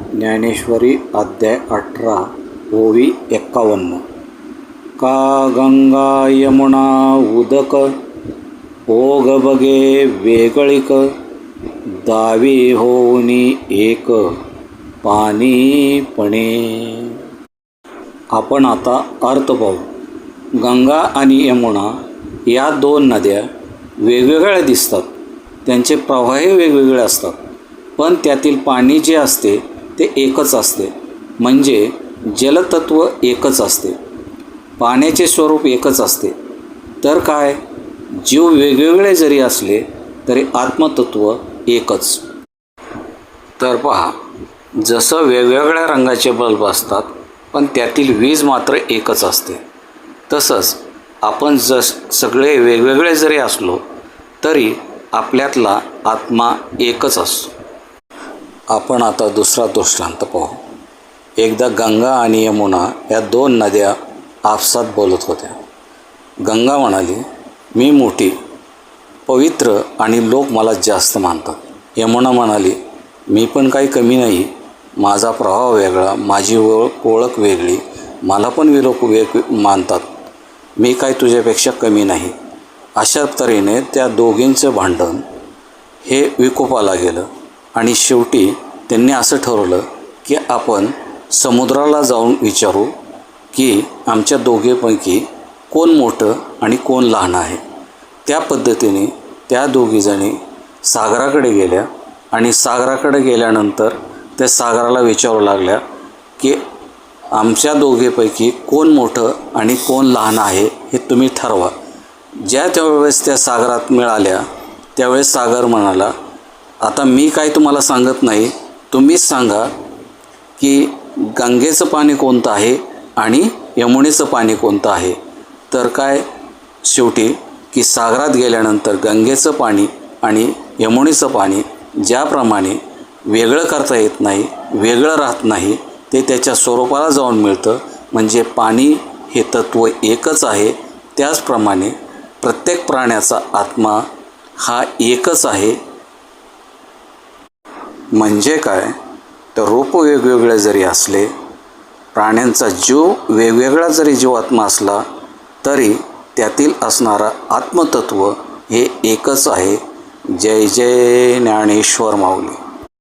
ज्ञानेश्वरी अध्याय 18 ओवी 51। का गंगा यमुना उदक ओग बगे वेगळिक दावी होऊनी एक पाणी पणे। आपण आता अर्थ पाहू। गंगा आणि यमुना या दोन नद्या वेगवेगळ्या दिसतात, त्यांचे प्रवाहही वेगवेगळे असतात, पण त्यातील पाणी जे असते ते एकच असते, म्हणजे जलतत्व एकच असते, पाण्याचे स्वरूप एकच असते। तर काय, जीव वेगवेगळे जरी असले तरी आत्मतत्व एकच। तर पहा, जसं वेगवेगळ्या रंगाचे बल्ब असतात पण त्यातील वीज मात्र एकच असते, तसंच आपण सगळे वेगवेगळे जरी असलो तरी आपल्यातला आत्मा एकच असतो। आपण आता दुसरा दृष्टांत पाहू। एकदा गंगा आणि यमुना या दोन नद्या आपसात बोलत होत्या। गंगा म्हणाली, मी मोठी, पवित्र आणि लोक मला जास्त मानतात। यमुना म्हणाली, मी पण काही कमी नाही, माझा प्रभाव वेगळा, माझी ओळख वेगळी, मला पण लोक मानतात, मी काय तुझ्यापेक्षा कमी नाही। अशा तऱ्हेने त्या दोघींचं भांडण हे विकोपाला गेलं आणि शेवटी त्यांनी असं ठरवलं की आपण समुद्राला जाऊन विचारू की आमच्या दोघींपैकी कोण मोठं आणि कोण लहान आहे। त्या पद्धतीने त्या दोघीजणी सागराकडे गेल्या आणि सागराकडे गेल्यानंतर त्या सागराला विचारू लागल्या की आमच्या दोघींपैकी कोण मोठं आणि कोण लहान आहे हे तुम्ही ठरवा। ज्या त्यावेळेस त्या सागरात मिळाल्या त्यावेळेस सागर म्हणाला, आता मी काय तुम्हाला सांगत नाही, तुम्हीच सांगा की गंगेचं पाणी कोणतं आहे आणि यमुनेचं पाणी कोणतं आहे। तर काय, शेवटी की सागरात गेल्यानंतर गंगेचं पाणी आणि यमुनेचं पाणी ज्याप्रमाणे वेगळं करता येत नाही, वेगळं राहत नाही, ते त्याच्या स्वरूपाला जाऊन मिळतं, म्हणजे पाणी हे तत्त्व एकच आहे। त्याचप्रमाणे प्रत्येक प्राण्याचा आत्मा हा एकच आहे। म्हणजे काय, तर रूप वेगवेगळे जरी असले, प्राण्यांचा जीव वेगवेगळा जरी जीवात्मा असला तरी त्यातील असणारा आत्मतत्व हे एकच आहे। जय जय ज्ञानेश्वर माऊली।